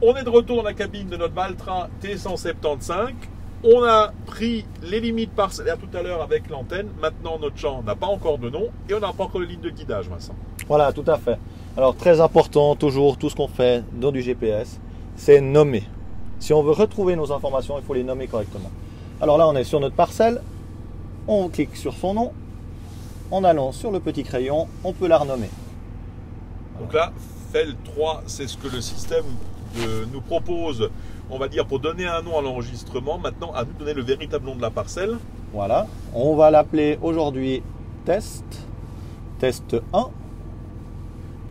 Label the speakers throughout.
Speaker 1: On est de retour dans la cabine de notre Valtra T175. On a pris les limites parcellaires tout à l'heure avec l'antenne. Maintenant, notre champ n'a pas encore de nom et on n'a pas encore de ligne de guidage, Vincent.
Speaker 2: Voilà, tout à fait. Alors, très important, toujours, tout ce qu'on fait dans du GPS, c'est nommer. Si on veut retrouver nos informations, il faut les nommer correctement. Alors là, on est sur notre parcelle. On clique sur son nom. En allant sur le petit crayon, on peut la renommer.
Speaker 1: Donc là, FEL 3, c'est ce que le système nous propose, on va dire, pour donner un nom à l'enregistrement. Maintenant, à nous donner le véritable nom de la parcelle.
Speaker 2: Voilà, on va l'appeler aujourd'hui test 1.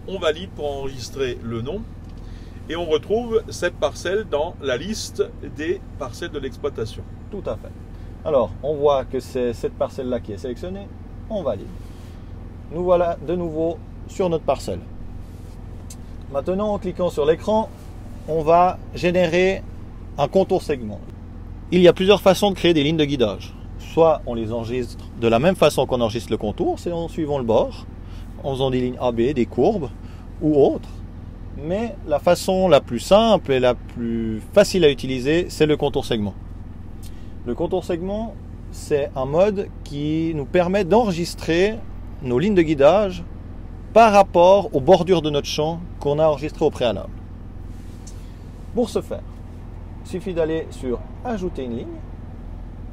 Speaker 1: On valide pour enregistrer le nom et on retrouve cette parcelle dans la liste des parcelles de l'exploitation.
Speaker 2: Tout à fait. Alors, on voit que c'est cette parcelle-là qui est sélectionnée. On valide. Nous voilà de nouveau sur notre parcelle. Maintenant, en cliquant sur l'écran, on va générer un contour segment. Il y a plusieurs façons de créer des lignes de guidage. Soit on les enregistre de la même façon qu'on enregistre le contour, c'est en suivant le bord, en faisant des lignes AB, des courbes ou autres. Mais la façon la plus simple et la plus facile à utiliser, c'est le contour segment. Le contour segment, c'est un mode qui nous permet d'enregistrer nos lignes de guidage par rapport aux bordures de notre champ qu'on a enregistré au préalable. Pour ce faire, il suffit d'aller sur Ajouter une ligne.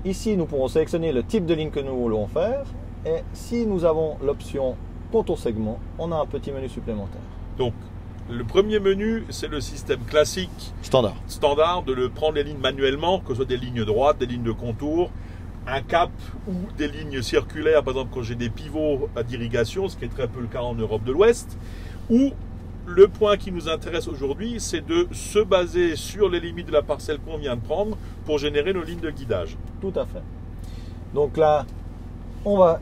Speaker 2: Ici, nous pourrons sélectionner le type de ligne que nous voulons faire. Et si nous avons l'option Contour segment, on a un petit menu supplémentaire.
Speaker 1: Donc, le premier menu, c'est le système classique standard de prendre les lignes manuellement, que ce soit des lignes droites, des lignes de contour, un cap ou des lignes circulaires, par exemple quand j'ai des pivots d'irrigation, ce qui est très peu le cas en Europe de l'Ouest, ou le point qui nous intéresse aujourd'hui, c'est de se baser sur les limites de la parcelle qu'on vient de prendre pour générer nos lignes de guidage.
Speaker 2: Tout à fait. Donc là, on va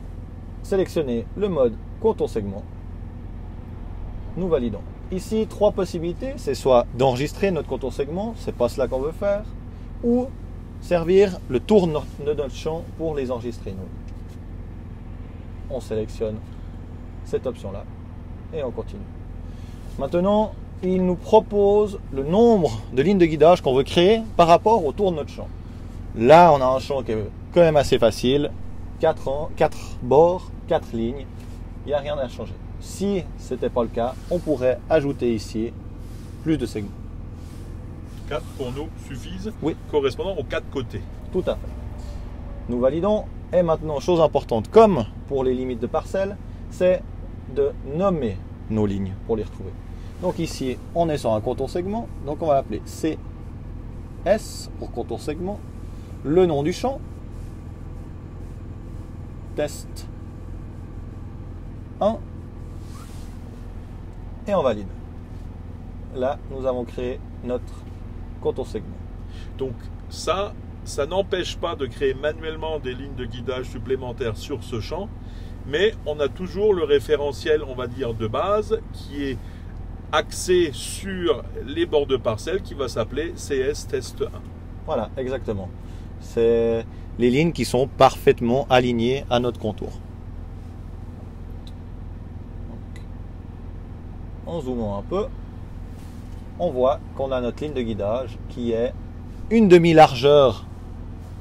Speaker 2: sélectionner le mode contour segment. Nous validons. Ici, trois possibilités. C'est soit d'enregistrer notre contour segment, c'est pas cela qu'on veut faire, ou servir le tour de notre champ pour les enregistrer. On sélectionne cette option-là et on continue. Maintenant, il nous propose le nombre de lignes de guidage qu'on veut créer par rapport au tour de notre champ. Là, on a un champ qui est quand même assez facile. 4 bords, 4 lignes. Il n'y a rien à changer. Si ce n'était pas le cas, on pourrait ajouter ici plus de segments.
Speaker 1: 4 pour nous suffisent,
Speaker 2: oui,
Speaker 1: correspondant aux 4 côtés.
Speaker 2: Tout à fait. Nous validons. Et maintenant, chose importante, comme pour les limites de parcelles, c'est de nommer nos lignes pour les retrouver. Donc ici, on est sur un contour segment. Donc on va l'appeler CS pour contour segment. Le nom du champ. Test 1. Et on valide. Là, nous avons créé notre contour segment.
Speaker 1: Donc ça n'empêche pas de créer manuellement des lignes de guidage supplémentaires sur ce champ, mais on a toujours le référentiel, on va dire, de base qui est axé sur les bords de parcelle qui va s'appeler CS Test 1.
Speaker 2: Voilà, exactement. C'est les lignes qui sont parfaitement alignées à notre contour. Donc, en zoomant un peu, on voit qu'on a notre ligne de guidage qui est une demi-largeur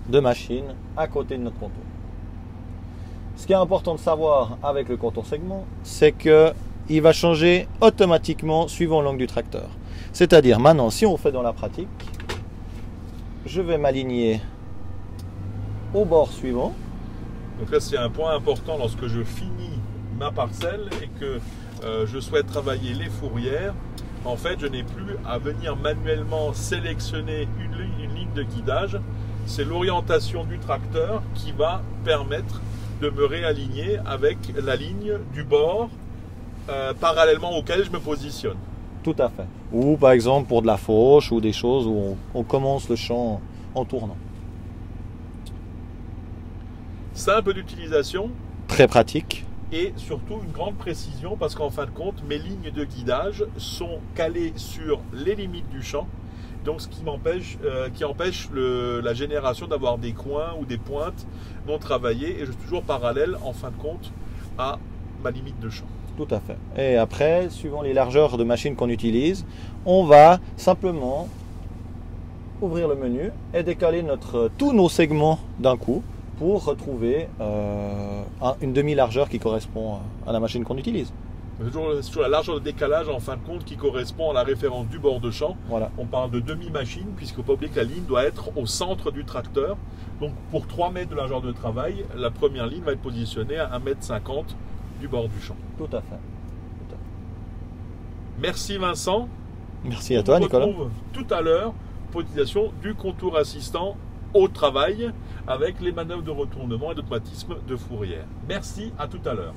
Speaker 2: de machine à côté de notre contour. Ce qui est important de savoir avec le contour segment, c'est qu'il va changer automatiquement suivant l'angle du tracteur. C'est-à-dire maintenant, si on fait dans la pratique, je vais m'aligner au bord suivant.
Speaker 1: Donc là, c'est un point important lorsque je finis ma parcelle et que je souhaite travailler les fourrières. En fait, je n'ai plus à venir manuellement sélectionner une ligne de guidage. C'est l'orientation du tracteur qui va permettre de me réaligner avec la ligne du bord parallèlement auquel je me positionne.
Speaker 2: Tout à fait. Ou par exemple pour de la fauche ou des choses où on commence le champ en tournant.
Speaker 1: Simple d'utilisation.
Speaker 2: Très pratique.
Speaker 1: Et surtout une grande précision parce qu'en fin de compte, mes lignes de guidage sont calées sur les limites du champ. Donc ce qui empêche la génération d'avoir des coins ou des pointes non travaillées. Et je suis toujours parallèle en fin de compte à ma limite de champ.
Speaker 2: Tout à fait. Et après, suivant les largeurs de machine qu'on utilise, on va simplement ouvrir le menu et décaler tous nos segments d'un coup pour retrouver une demi-largeur qui correspond à la machine qu'on utilise.
Speaker 1: C'est toujours la largeur de décalage en fin de compte qui correspond à la référence du bord de champ.
Speaker 2: Voilà.
Speaker 1: On parle de demi-machine puisqu'il ne faut pas oublier que la ligne doit être au centre du tracteur. Donc pour 3 mètres de largeur de travail, la première ligne va être positionnée à 1,50 m du bord du champ.
Speaker 2: Tout à fait.
Speaker 1: Merci Vincent.
Speaker 2: Merci à toi Nicolas.
Speaker 1: On se retrouve tout à l'heure pour l'utilisation du contour assistant au travail avec les manœuvres de retournement et d'automatisme de fourrière. Merci, à tout à l'heure.